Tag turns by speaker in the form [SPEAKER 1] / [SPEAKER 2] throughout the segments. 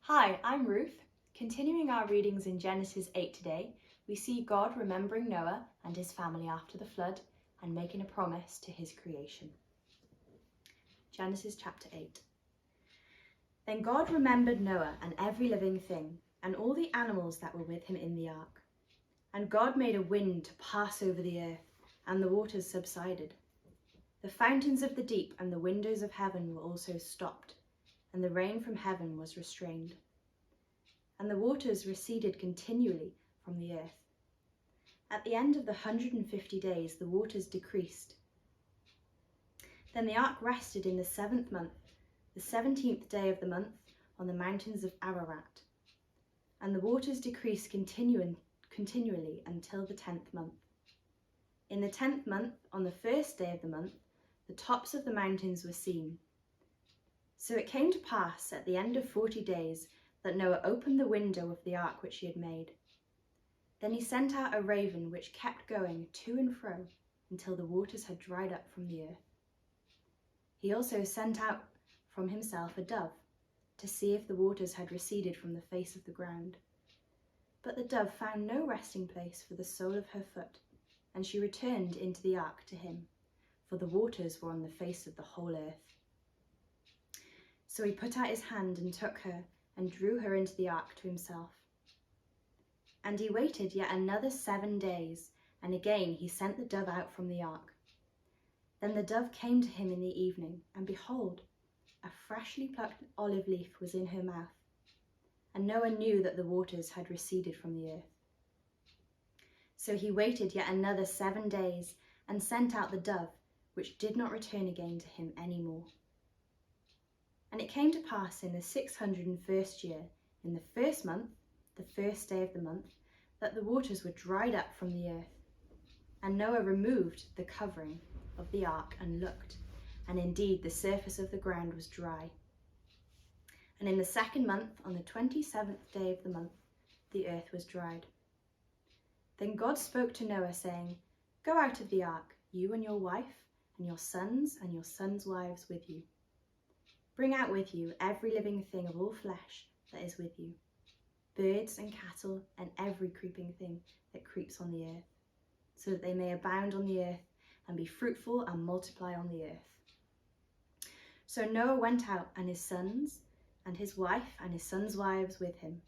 [SPEAKER 1] Hi, I'm Ruth. Continuing our readings in Genesis 8 today, we see God remembering Noah and his family after the flood and making a promise to his creation. Genesis chapter 8. Then God remembered Noah and every living thing and all the animals that were with him in the ark. And God made a wind to pass over the earth, and the waters subsided. The fountains of the deep and the windows of heaven were also stopped, and the rain from heaven was restrained. And the waters receded continually from the earth. At the end of the 150 days, the waters decreased. Then the ark rested in the 7th month, the 17th day of the month, on the mountains of Ararat. And the waters decreased continually until the 10th month. In the 10th month, on the 1st day of the month, the tops of the mountains were seen. So it came to pass at the end of 40 days that Noah opened the window of the ark which he had made. Then he sent out a raven which kept going to and fro until the waters had dried up from the earth. He also sent out from himself a dove to see if the waters had receded from the face of the ground. But the dove found no resting place for the sole of her foot, and she returned into the ark to him, for the waters were on the face of the whole earth. So he put out his hand and took her and drew her into the ark to himself. And he waited yet another 7 days, and again he sent the dove out from the ark. Then the dove came to him in the evening, and behold, a freshly plucked olive leaf was in her mouth. And Noah knew that the waters had receded from the earth. So he waited yet another 7 days, and sent out the dove, which did not return again to him any more. And it came to pass in the 601st year, in the 1st month, the 1st day of the month, that the waters were dried up from the earth. And Noah removed the covering of the ark and looked, and indeed the surface of the ground was dry. And in the 2nd month, on the 27th day of the month, the earth was dried. Then God spoke to Noah, saying, "Go out of the ark, you and your wife, and your sons' wives with you. Bring out with you every living thing of all flesh that is with you, birds and cattle and every creeping thing that creeps on the earth, so that they may abound on the earth and be fruitful and multiply on the earth." So Noah went out, and his sons and his wife and his sons' wives with him.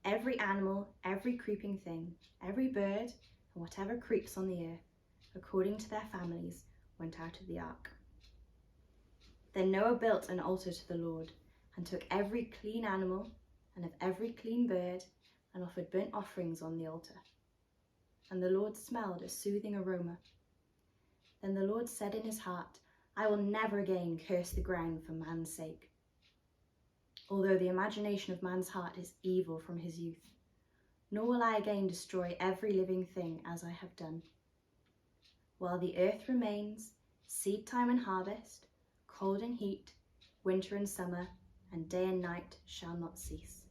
[SPEAKER 1] Every animal, every creeping thing, every bird, and whatever creeps on the earth, according to their families, went out of the ark. Then Noah built an altar to the Lord, and took every clean animal and of every clean bird, and offered burnt offerings on the altar. And the Lord smelled a soothing aroma. Then the Lord said in his heart, "I will never again curse the ground for man's sake, although the imagination of man's heart is evil from his youth. Nor will I again destroy every living thing as I have done. While the earth remains, seed time and harvest, cold and heat, winter and summer, and day and night shall not cease.